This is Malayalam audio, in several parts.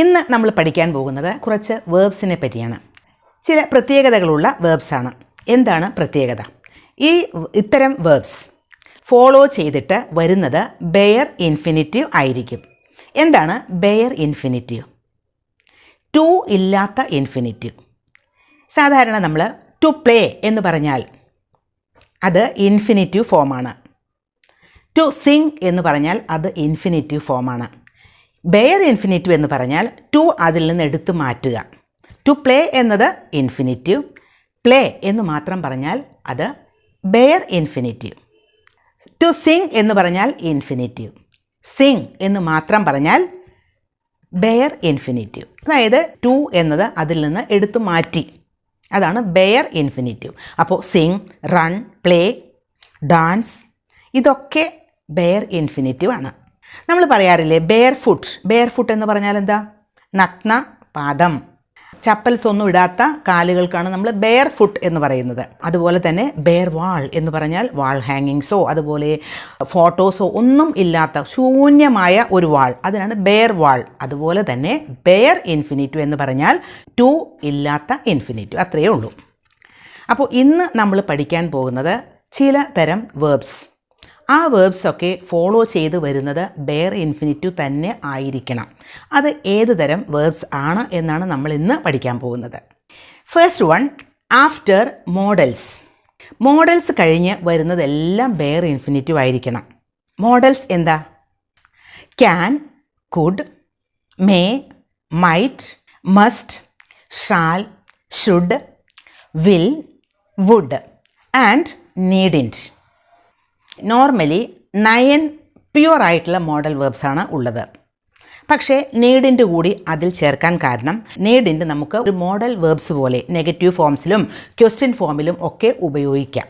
ഇന്ന് നമ്മൾ പഠിക്കാൻ പോകുന്നത് കുറച്ച് വേർബ്സിനെ പറ്റിയാണ്. ചില പ്രത്യേകതകളുള്ള വേർബ്സാണ്. എന്താണ് പ്രത്യേകത? ഇത്തരം വേർബ്സ് ഫോളോ ചെയ്തിട്ട് വരുന്നത് ബെയർ ഇൻഫിനിറ്റീവ് ആയിരിക്കും. എന്താണ് ബെയർ ഇൻഫിനിറ്റീവ്? ടു ഇല്ലാത്ത ഇൻഫിനിറ്റീവ്. സാധാരണ നമ്മൾ ടു പ്ലേ എന്ന് പറഞ്ഞാൽ അത് ഇൻഫിനിറ്റീവ് ഫോമാണ്. ടു സിങ് എന്ന് പറഞ്ഞാൽ അത് ഇൻഫിനിറ്റീവ് ഫോമാണ്. ബെയർ ഇൻഫിനിറ്റീവ് എന്ന് പറഞ്ഞാൽ ടു അതിൽ നിന്ന് എടുത്തു മാറ്റുക. ടു പ്ലേ എന്നത് ഇൻഫിനിറ്റീവ്, പ്ലേ എന്ന് മാത്രം പറഞ്ഞാൽ അത് ബെയർ ഇൻഫിനിറ്റീവ്. ടു സിങ് എന്ന് പറഞ്ഞാൽ ഇൻഫിനിറ്റീവ്, സിങ് എന്ന് മാത്രം പറഞ്ഞാൽ ബെയർ ഇൻഫിനിറ്റീവ്. അതായത് ടു എന്നത് അതിൽ നിന്ന് എടുത്തു മാറ്റി, അതാണ് ബെയർ ഇൻഫിനിറ്റീവ്. അപ്പോൾ സിങ്, റൺ, പ്ലേ, ഡാൻസ് ഇതൊക്കെ ബെയർ ഇൻഫിനിറ്റീവ് ആണ്. നമ്മൾ പറയാറില്ലേ ബെയർ ഫുട്ട്. ബെയർ ഫുട്ട് എന്ന് പറഞ്ഞാൽ എന്താ? നഗ്ന പാദം, ചപ്പൽസ് ഒന്നും ഇടാത്ത കാലുകൾക്കാണ് നമ്മൾ ബെയർ ഫുട്ട് എന്ന് പറയുന്നത്. അതുപോലെ തന്നെ ബെയർ വാൾ എന്ന് പറഞ്ഞാൽ വാൾ ഹാങ്ങിങ്സോ അതുപോലെ ഫോട്ടോസോ ഒന്നും ഇല്ലാത്ത ശൂന്യമായ ഒരു വാൾ, അതിനാണ് ബെയർ വാൾ. അതുപോലെ തന്നെ ബെയർ ഇൻഫിനിറ്റീവ് എന്ന് പറഞ്ഞാൽ ടു ഇല്ലാത്ത ഇൻഫിനിറ്റീവ്, അത്രയേ ഉള്ളൂ. അപ്പോൾ ഇന്ന് നമ്മൾ പഠിക്കാൻ പോകുന്നത് ചില തരം വേർബ്സ്. ആ വേർബ്സൊക്കെ ഫോളോ ചെയ്ത് വരുന്നത് ബെയർ ഇൻഫിനിറ്റീവ് തന്നെ ആയിരിക്കണം. അത് ഏത് തരം വേർബ്സ് ആണ് എന്നാണ് നമ്മൾ ഇന്ന് പഠിക്കാൻ പോകുന്നത്. First one, after modals. Modals കഴിഞ്ഞ് വരുന്നതെല്ലാം ബെയർ ഇൻഫിനിറ്റീവ് ആയിരിക്കണം. മോഡൽസ് എന്താ? Can, could, may, might, must, shall, should, will, would and needn't. Normally 9 പ്യുവറായിട്ടുള്ള മോഡൽ വേർബ്സാണ് ഉള്ളത്. പക്ഷേ നീഡിൻ്റെ കൂടി അതിൽ ചേർക്കാൻ കാരണം നീഡിൻ്റെ നമുക്ക് ഒരു മോഡൽ വേർബ്സ് പോലെ നെഗറ്റീവ് ഫോംസിലും ക്വസ്റ്റ്യൻ ഫോമിലും ഒക്കെ ഉപയോഗിക്കാം.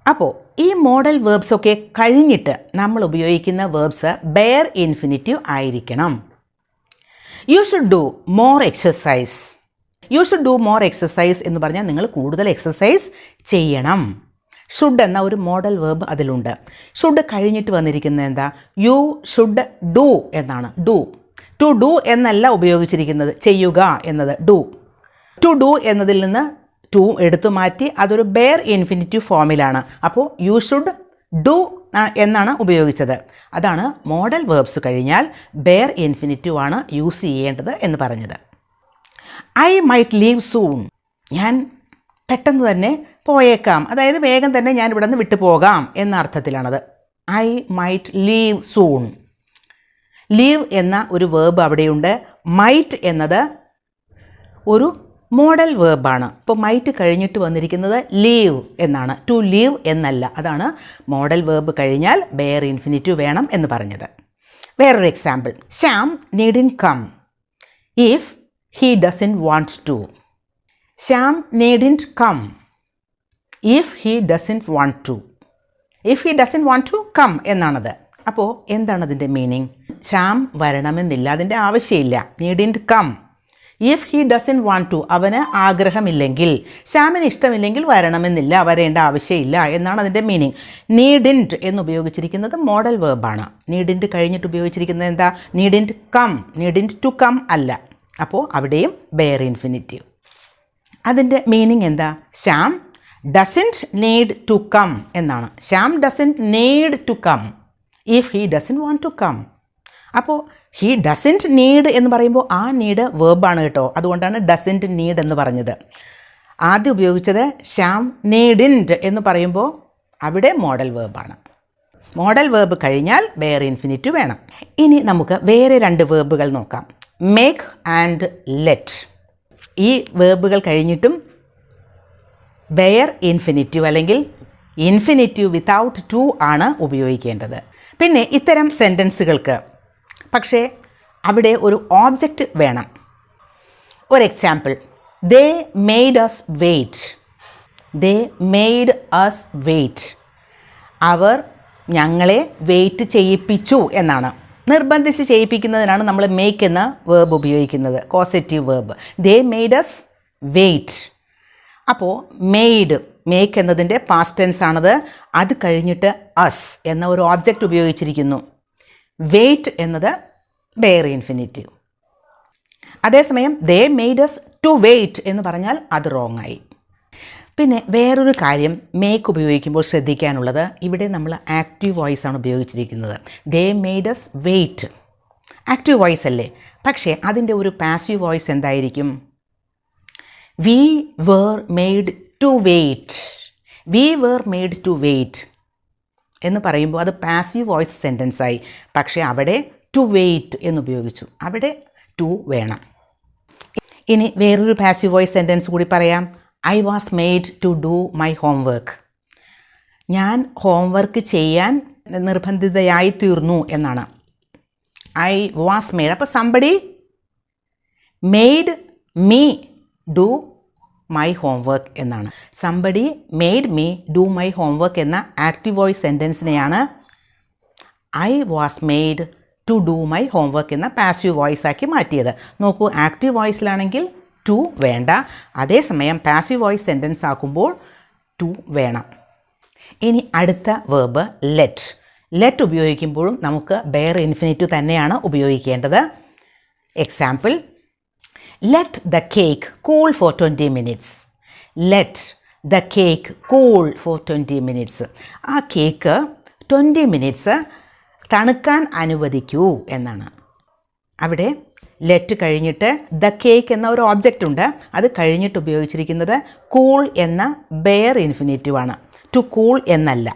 അപ്പോൾ ഈ മോഡൽ വേർബ്സൊക്കെ കഴിഞ്ഞിട്ട് നമ്മൾ ഉപയോഗിക്കുന്ന വേർബ്സ് ബെയർ ഇൻഫിനിറ്റീവ് ആയിരിക്കണം. You should do more exercise. You should do more exercise എന്ന് പറഞ്ഞാൽ നിങ്ങൾ കൂടുതൽ എക്സസൈസ് ചെയ്യണം. ഷുഡ് എന്ന ഒരു മോഡൽ വേർബ് അതിലുണ്ട്. ഷുഡ് കഴിഞ്ഞിട്ട് വന്നിരിക്കുന്നത് എന്താ? യു ഷുഡ് ഡു എന്നാണ്. ഡു, ടു ഡു എന്നല്ല ഉപയോഗിച്ചിരിക്കുന്നത്, ചെയ്യുക എന്നത് ഡു. ടു ഡു എന്നതിൽ നിന്ന് ടു എടുത്തു മാറ്റി അതൊരു ബെയർ ഇൻഫിനിറ്റീവ് ഫോമിലാണ്. അപ്പോൾ യു ഷുഡ് ഡു എന്നാണ് ഉപയോഗിച്ചത്. അതാണ് മോഡൽ വേർബ്സ് കഴിഞ്ഞാൽ ബെയർ ഇൻഫിനിറ്റീവ് ആണ് യൂസ് ചെയ്യേണ്ടത് എന്ന് പറഞ്ഞത്. I might leave soon. ഞാൻ പെട്ടെന്ന് തന്നെ പോയേക്കാം, അതായത് വേഗം തന്നെ ഞാൻ ഇവിടെ നിന്ന് വിട്ടു പോകാം എന്ന അർത്ഥത്തിലാണത്. I might leave soon. Leave എന്ന ഒരു വേർബ് അവിടെയുണ്ട്. മൈറ്റ് എന്നത് ഒരു മോഡൽ വേർബാണ്. ഇപ്പോൾ മൈറ്റ് കഴിഞ്ഞിട്ട് വന്നിരിക്കുന്നത് ലീവ് എന്നാണ്, ടു ലീവ് എന്നല്ല. അതാണ് മോഡൽ വേർബ് കഴിഞ്ഞാൽ ബെയർ ഇൻഫിനിറ്റീവ് വേണം എന്ന് പറഞ്ഞത്. വേറൊരു example, Shyam needn't come if he doesn't want to. Shyam needn't come if he doesn't want to. If he doesn't want to come എന്നാണത്. അപ്പോൾ എന്താണ് അതിൻ്റെ മീനിങ്? ശ്യാം വരണമെന്നില്ല, അതിൻ്റെ ആവശ്യമില്ല. Needn't come. If he doesn't want to, അവന് ആഗ്രഹമില്ലെങ്കിൽ, ശ്യാമിന് ഇഷ്ടമില്ലെങ്കിൽ വരണമെന്നില്ല, വരേണ്ട ആവശ്യമില്ല എന്നാണ് അതിൻ്റെ മീനിങ്. നീഡിൻറ്റ് എന്ന് ഉപയോഗിച്ചിരിക്കുന്നത് മോഡൽ വേർബാണ്. നീഡിൻറ്റ് കഴിഞ്ഞിട്ട് ഉപയോഗിച്ചിരിക്കുന്നത് എന്താ? Needn't come. Needn't to come അല്ല. അപ്പോൾ അവിടെയും ബെയർ ഇൻഫിനിറ്റീവ്. അതിൻ്റെ മീനിങ് എന്താ? Shyam doesn't need to come എന്നാണ്. Shyam doesn't need to come if he doesn't want to come. അപ്പോൾ ഹി ഡസൻറ്റ് നീഡ് എന്ന് പറയുമ്പോൾ ആ നീഡ് വേർബാണ് കേട്ടോ. അതുകൊണ്ടാണ് ഡസൻറ്റ് നീഡ് എന്ന് പറഞ്ഞത്. ആദ്യം ഉപയോഗിച്ചത് ശ്യാം നീഡിൻറ്റ് എന്ന് പറയുമ്പോൾ അവിടെ മോഡൽ വേർബാണ്. മോഡൽ വേർബ് കഴിഞ്ഞാൽ ബെയർ ഇൻഫിനിറ്റീവ് വേണം. ഇനി നമുക്ക് വേറെ രണ്ട് വേർബുകൾ നോക്കാം, മേക്ക് ആൻഡ് ലെറ്റ്. ഈ വേർബുകൾ കഴിഞ്ഞിട്ടും ബെയർ ഇൻഫിനിറ്റീവ് അല്ലെങ്കിൽ ഇൻഫിനിറ്റീവ് വിത്തൗട്ട് ടു ആണ് ഉപയോഗിക്കേണ്ടത്. പിന്നെ ഇത്തരം സെൻറ്റൻസുകൾക്ക് പക്ഷേ അവിടെ ഒരു ഓബ്ജക്റ്റ് വേണം. ഒരു example, they made us wait. They made us wait. അവർ ഞങ്ങളെ വെയിറ്റ് ചെയ്യിപ്പിച്ചു എന്നാണ്. നിർബന്ധിച്ച് ചെയ്യിപ്പിക്കുന്നതിനാണ് നമ്മൾ മേക്ക് എന്ന വേർബ് ഉപയോഗിക്കുന്നത്, causative verb. They made us wait. അപ്പോൾ മെയ്ഡ്, മേക്ക് എന്നതിൻ്റെ പാസ്റ്റ് ടെൻസ് ആണത്. അത് കഴിഞ്ഞിട്ട് അസ് എന്ന ഒരു ഓബ്ജക്റ്റ് ഉപയോഗിച്ചിരിക്കുന്നു. വെയിറ്റ് എന്നത് ബെയർ ഇൻഫിനിറ്റീവ്. അതേസമയം they made us to wait എന്ന് പറഞ്ഞാൽ അത് റോങ് ആയി. പിന്നെ വേറൊരു കാര്യം മേക്ക് ഉപയോഗിക്കുമ്പോൾ ശ്രദ്ധിക്കാനുള്ളത്, ഇവിടെ നമ്മൾ ആക്റ്റീവ് വോയിസ് ആണ് ഉപയോഗിച്ചിരിക്കുന്നത്. They made us wait active voice അല്ലേ, പക്ഷേ അതിൻ്റെ ഒരു പാസീവ് വോയിസ് എന്തായിരിക്കും? We were made to wait. We were made to wait എന്ന് പറയുമ്പോൾ അത് പാസീവ് വോയിസ് സെൻറ്റൻസായി. പക്ഷേ അവിടെ ടു വെയിറ്റ് എന്നുപയോഗിച്ചു, അവിടെ ടു വേണം. ഇനി വേറൊരു പാസീവ് വോയിസ് സെൻറ്റൻസ് കൂടി പറയാം. I was made to do my homework. ഞാൻ ഹോംവർക്ക് ചെയ്യാൻ നിർബന്ധിതയായി തീർന്നു എന്നാണ്. I was made. അപ്പോൾ somebody made me do my homework എന്നാണ്. Somebody made me do my homework എന്ന ആക്റ്റീവ് വോയിസ് സെൻറ്റൻസിനെയാണ് I was made to do my homework എന്ന പാസീവ് വോയിസ് ആക്കി മാറ്റിയത്. നോക്കൂ, ആക്റ്റീവ് വോയിസിലാണെങ്കിൽ ടു വേണ്ട, അതേസമയം പാസീവ് വോയിസ് സെൻറ്റൻസ് ആക്കുമ്പോൾ ടു വേണം. ഇനി അടുത്ത വേർബ് ലെറ്റ്. ലെറ്റ് ഉപയോഗിക്കുമ്പോഴും നമുക്ക് ബെയർ ഇൻഫിനിറ്റീവ് തന്നെയാണ് ഉപയോഗിക്കേണ്ടത്. Example, let the cake cool for 20 minutes. Let the cake cool for 20 minutes. ആ കേക്ക് 20 minutes തണുക്കാൻ അനുവദിക്കൂ എന്നാണ്. അവിടെ ലെറ്റ് കഴിഞ്ഞിട്ട് ദ കേക്ക് എന്ന ഒരു ഓബ്ജക്റ്റ് ഉണ്ട്, അത് കഴിഞ്ഞിട്ട് ഉപയോഗിച്ചിരിക്കുന്നത് കൂൾ എന്ന ബെയർ ഇൻഫിനിറ്റീവ് ആണ്, ടു കൂൾ എന്നല്ല.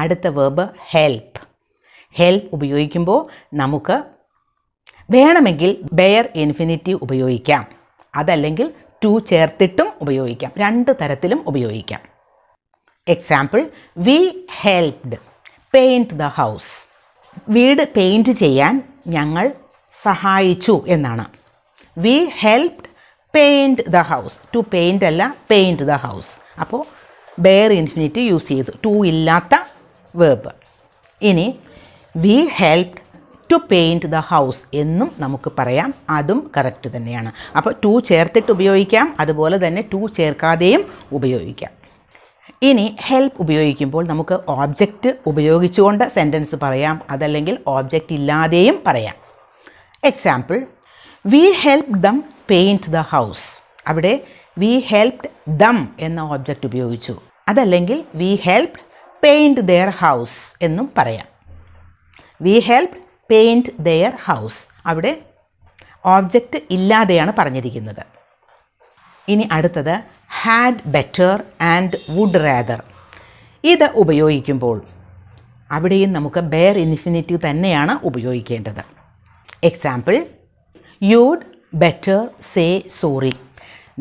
അടുത്ത വേർബ് ഹെൽപ്പ്. ഹെൽപ്പ് ഉപയോഗിക്കുമ്പോൾ നമുക്ക് വേണമെങ്കിൽ ബെയർ ഇൻഫിനിറ്റീവ് ഉപയോഗിക്കാം, അതല്ലെങ്കിൽ ടു ചേർത്തിട്ടും ഉപയോഗിക്കാം. രണ്ട് തരത്തിലും ഉപയോഗിക്കാം. Example, we helped paint the house. വീട് പെയിൻറ്റ് ചെയ്യാൻ ഞങ്ങൾ സഹായിച്ചു എന്നാണ്. We helped paint the house. To paint അല്ല, പെയിൻറ്റ് ദ ഹൗസ്. അപ്പോൾ ബെയർ ഇൻഫിനിറ്റീവ് യൂസ് ചെയ്തു, ടു ഇല്ലാത്ത വേർബ്. ഇനി we helped to paint the house എന്നും നമുക്ക് പറയാം, അതും കറക്റ്റ് തന്നെയാണ്. അപ്പോൾ ടു ചേർത്തിട്ട് ഉപയോഗിക്കാം, അതുപോലെ തന്നെ ടു ചേർക്കാതെയും ഉപയോഗിക്കാം. ഇനി ഹെൽപ്പ് ഉപയോഗിക്കുമ്പോൾ നമുക്ക് ഓബ്ജക്റ്റ് ഉപയോഗിച്ചുകൊണ്ട് സെൻറ്റൻസ് പറയാം, അതല്ലെങ്കിൽ ഓബ്ജക്റ്റ് ഇല്ലാതെയും പറയാം. Example, we help them paint the house. അവിടെ വി ഹെൽപ്ഡ് ദം എന്ന ഓബ്ജക്റ്റ് ഉപയോഗിച്ചു, അതല്ലെങ്കിൽ we helped paint their house എന്നും പറയാം. We helped paint their house, അവിടെ ഓബ്ജക്റ്റ് ഇല്ലാതെയാണ് പറഞ്ഞിരിക്കുന്നത്. ഇനി അടുത്തത് had better and would rather. ഇത് ഉപയോഗിക്കുമ്പോൾ അവിടെയും നമുക്ക് ബെയർ ഇൻഫിനിറ്റീവ് തന്നെയാണ് ഉപയോഗിക്കേണ്ടത്. Example, you'd better say sorry.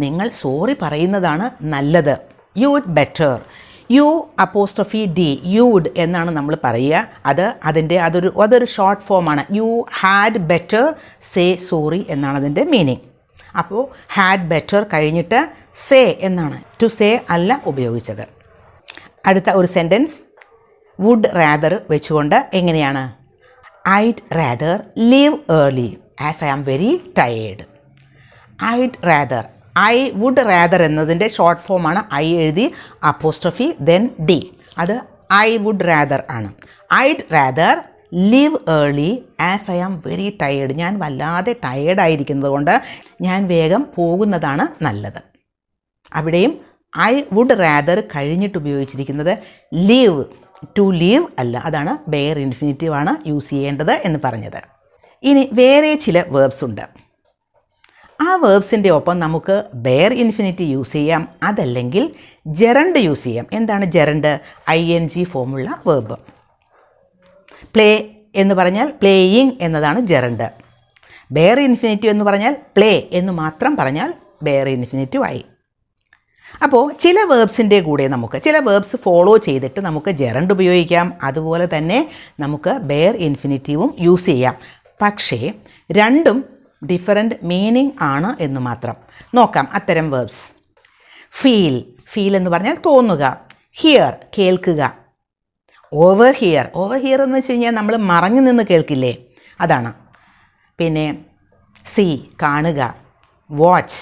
നിങ്ങൾ സോറി പറയുന്നതാണ് നല്ലത്. You'd better, you apostrophe D, you'd എന്നാണ് നമ്മൾ പറയുക. അതൊരു ഷോർട്ട് ഫോമാണ്. You had better say sorry എന്നാണ് അതിൻ്റെ മീനിങ്. അപ്പോൾ ഹാഡ് ബെറ്റർ കഴിഞ്ഞിട്ട് സേ എന്നാണ്, ടു സേ അല്ല ഉപയോഗിച്ചത്. അടുത്ത ഒരു സെൻറ്റൻസ് വുഡ് റാദർ വെച്ചുകൊണ്ട് എങ്ങനെയാണ്? I'd rather leave early as I am very tired. I'd rather, I would rather എന്നതിൻ്റെ ഷോർട്ട് ഫോമാണ്. ഐ എഴുതി അപ്പോസ്ട്രോഫി ദെൻ ഡി, അത് ഐ വുഡ് റാദർ ആണ്. I'd rather leave early as I am very tired. ഞാൻ വല്ലാതെ ടയേർഡായിരിക്കുന്നത് കൊണ്ട് ഞാൻ വേഗം പോകുന്നതാണ് നല്ലത്. അവിടെയും ഐ വുഡ് റാദർ കഴിഞ്ഞിട്ട് ഉപയോഗിച്ചിരിക്കുന്നത് ലീവ്, ടു ലീവ് അല്ല, അതാണ് ബെയർ ഇൻഫിനിറ്റീവ് ആണ് യൂസ് ചെയ്യേണ്ടത് എന്ന് പറഞ്ഞത്. ഇനി വേറെ ചില വേർബ്സ് ഉണ്ട്. ആ വേർബ്സിൻ്റെ ഒപ്പം നമുക്ക് ബെയർ ഇൻഫിനിറ്റീവ് യൂസ് ചെയ്യാം, അതല്ലെങ്കിൽ ജെറണ്ട് യൂസ് ചെയ്യാം. എന്താണ് ജെറണ്ട്? ING ഫോമുള്ള വേർബ്. പ്ലേ എന്ന് പറഞ്ഞാൽ പ്ലേയിങ് എന്നതാണ് ജെറണ്ട്. ബെയർ ഇൻഫിനിറ്റീവ് എന്ന് പറഞ്ഞാൽ പ്ലേ എന്ന് മാത്രം പറഞ്ഞാൽ ബെയർ ഇൻഫിനിറ്റീവ് ആയി. അപ്പോൾ ചില വേർബ്സിൻ്റെ കൂടെ ചില വേർബ്സ് ഫോളോ ചെയ്തിട്ട് നമുക്ക് ജെറണ്ട് ഉപയോഗിക്കാം, അതുപോലെ തന്നെ നമുക്ക് ബെയർ ഇൻഫിനിറ്റീവും യൂസ് ചെയ്യാം. പക്ഷേ രണ്ടും ഡിഫറൻറ്റ് മീനിങ് ആണ് എന്ന് മാത്രം. നോക്കാം അത്തരം വേർബ്സ്. ഫീൽ, ഫീൽ എന്ന് പറഞ്ഞാൽ തോന്നുക. ഹിയർ, കേൾക്കുക. ഓവർ ഹിയർ, ഓവർ ഹിയർ എന്ന് വെച്ച് കഴിഞ്ഞാൽ നമ്മൾ മറഞ്ഞു നിന്ന് കേൾക്കില്ലേ, അതാണ്. പിന്നെ സീ, കാണുക. വാച്ച്,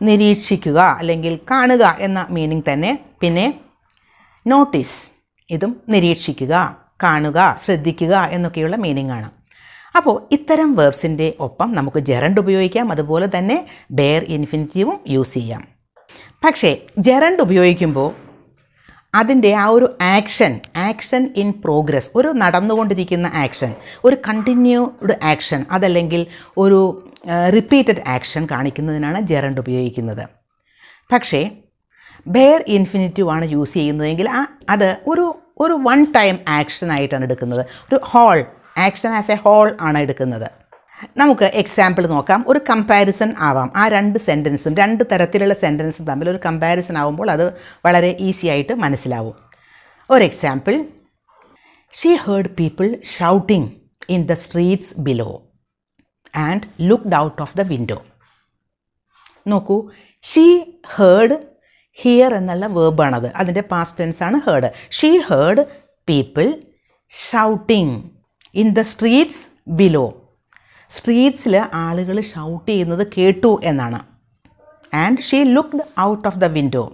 നിരീക്ഷിക്കുക അല്ലെങ്കിൽ കാണുക എന്ന മീനിങ് തന്നെ. പിന്നെ നോട്ടീസ്, ഇതും നിരീക്ഷിക്കുക, കാണുക, ശ്രദ്ധിക്കുക എന്നൊക്കെയുള്ള മീനിങ് ആണ്. അപ്പോൾ ഇത്തരം വേർബ്സിൻ്റെ ഒപ്പം നമുക്ക് ജെറണ്ട് ഉപയോഗിക്കാം, അതുപോലെ തന്നെ ബെയർ ഇൻഫിനിറ്റീവും യൂസ് ചെയ്യാം. പക്ഷേ ജെറണ്ട് ഉപയോഗിക്കുമ്പോൾ അതിൻ്റെ ആ ഒരു ആക്ഷൻ ഇൻ പ്രോഗ്രസ്, ഒരു നടന്നുകൊണ്ടിരിക്കുന്ന ആക്ഷൻ, ഒരു കണ്ടിന്യൂഡ് ആക്ഷൻ, അതല്ലെങ്കിൽ ഒരു റിപ്പീറ്റഡ് ആക്ഷൻ കാണിക്കുന്നതിനാണ് ജെറണ്ട് ഉപയോഗിക്കുന്നത്. പക്ഷേ ബെയർ ഇൻഫിനിറ്റീവ് ആണ് യൂസ് ചെയ്യുന്നതെങ്കിൽ അത് ഒരു വൺ ടൈം ആക്ഷൻ ആയിട്ടാണ് എടുക്കുന്നത്. ഒരു whole action as a whole ആണ് എടുക്കുന്നത്. നമുക്ക് എക്സാമ്പിൾ നോക്കാം. ഒരു കമ്പാരിസൺ ആവാം. ആ രണ്ട് തരത്തിലുള്ള സെൻറ്റൻസും തമ്മിൽ ഒരു കമ്പാരിസൺ ആവുമ്പോൾ അത് വളരെ ഈസി ആയിട്ട് മനസ്സിലാവും. ഒരു example, she heard people shouting in the streets below and looked out of the window. നോക്കൂ, ഷീ ഹേർഡ്, ഹിയർ എന്നുള്ള വേർബാണത്, അതിൻ്റെ പാസ്റ്റ് ടെൻസാണ് ഹേർഡ്. She heard people shouting in the streets below. സ്ട്രീറ്റ്സിൽ ആളുകൾ ഷൗട്ട് ചെയ്യുന്നത് കേട്ടു എന്നാണ്. And she looked out of the window.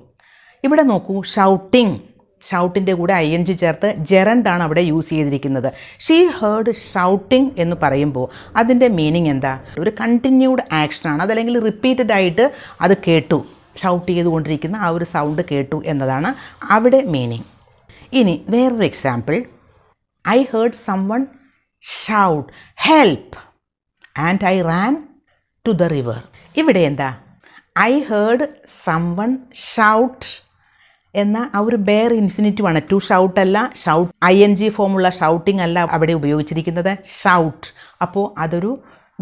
ഇവിടെ നോക്കൂ, ഷൗട്ടിൻ്റെ കൂടെ ING ചേർത്ത് ജെറണ്ടാണ് അവിടെ യൂസ് ചെയ്തിരിക്കുന്നത്. ഷീ ഹേർഡ് ഷൗട്ടിംഗ് എന്ന് പറയുമ്പോൾ അതിൻ്റെ മീനിങ് എന്താ? ഒരു കണ്ടിന്യൂഡ് ആക്ഷനാണ്, അതല്ലെങ്കിൽ റിപ്പീറ്റഡ് ആയിട്ട് അത് കേട്ടു, ഷൗട്ട് ചെയ്തുകൊണ്ടിരിക്കുന്ന ആ ഒരു സൗണ്ട് കേട്ടു എന്നതാണ് അവിടെ മീനിങ്. ഇനി വേറൊരു example, I heard someone shout help and I ran to the river. ഇവിടെ എന്താ? ഐ ഹേർഡ് സംവൺ ഷൗട്ട് എന്ന ആ ഒരു ബെയർ ഇൻഫിനിറ്റീവ് ആണ്. ടു ഷൗട്ട് അല്ല, ING ഫോമുള്ള ഷൗട്ടിംഗ് അല്ല അവിടെ ഉപയോഗിച്ചിരിക്കുന്നത്, ഷൗട്ട്. അപ്പോൾ അതൊരു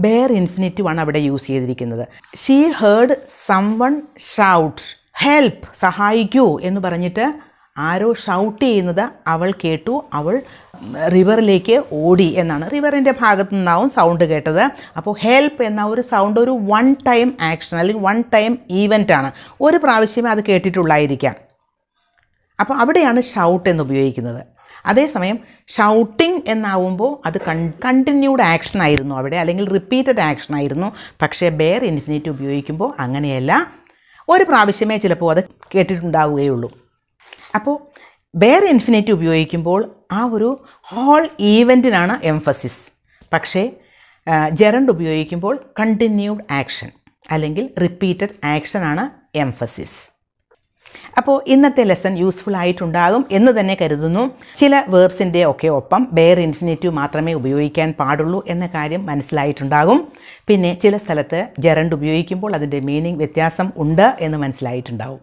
ബെയർ ഇൻഫിനിറ്റീവ് ആണ് അവിടെ യൂസ് ചെയ്തിരിക്കുന്നത്. She heard someone shout help, സഹായിക്കൂ എന്ന് പറഞ്ഞിട്ട് ആരോ ഷൗട്ട് ചെയ്യുന്നത് അവൾ കേട്ടു, അവൾ റിവറിലേക്ക് ഓടി എന്നാണ്. റിവറിൻ്റെ ഭാഗത്തു നിന്നാവും സൗണ്ട് കേട്ടത്. അപ്പോൾ ഹെൽപ്പ് എന്ന ഒരു സൗണ്ട് ഒരു വൺ ടൈം ആക്ഷൻ അല്ലെങ്കിൽ വൺ ടൈം ഈവൻ്റ് ആണ്, ഒരു പ്രാവശ്യമേ അത് കേട്ടിട്ടുള്ളായിരിക്കാം. അപ്പോൾ അവിടെയാണ് ഷൗട്ട് എന്ന് ഉപയോഗിക്കുന്നത്. അതേസമയം ഷൗട്ടിംഗ് എന്നാവുമ്പോൾ അത് കണ്ടിന്യൂഡ് ആക്ഷൻ ആയിരുന്നു അവിടെ, അല്ലെങ്കിൽ റിപ്പീറ്റഡ് ആക്ഷൻ ആയിരുന്നു. പക്ഷേ ബെയർ ഇൻഫിനിറ്റീവ് ഉപയോഗിക്കുമ്പോൾ അങ്ങനെയല്ല, ഒരു പ്രാവശ്യമേ ചിലപ്പോൾ അത് കേട്ടിട്ടുണ്ടാവുകയുള്ളൂ. അപ്പോൾ ബെയർ ഇൻഫിനിറ്റീവ് ഉപയോഗിക്കുമ്പോൾ ആ ഒരു ഹോൾ ഈവൻറ്റിനാണ് എംഫസിസ്. പക്ഷേ ജെറണ്ട് ഉപയോഗിക്കുമ്പോൾ കണ്ടിന്യൂഡ് ആക്ഷൻ അല്ലെങ്കിൽ റിപ്പീറ്റഡ് ആക്ഷനാണ് എംഫസിസ്. അപ്പോൾ ഇന്നത്തെ ലെസൺ യൂസ്ഫുൾ ആയിട്ടുണ്ടാകും എന്ന് തന്നെ കരുതുന്നു. ചില വേർബ്സിൻ്റെ ഒക്കെ ഒപ്പം ബെയർ ഇൻഫിനിറ്റീവ് മാത്രമേ ഉപയോഗിക്കാൻ പാടുള്ളൂ എന്ന കാര്യം മനസ്സിലായിട്ടുണ്ടാകും. പിന്നെ ചില സ്ഥലത്ത് ജെറണ്ട് ഉപയോഗിക്കുമ്പോൾ അതിൻ്റെ മീനിങ് വ്യത്യാസം ഉണ്ട് എന്ന് മനസ്സിലായിട്ടുണ്ടാകും.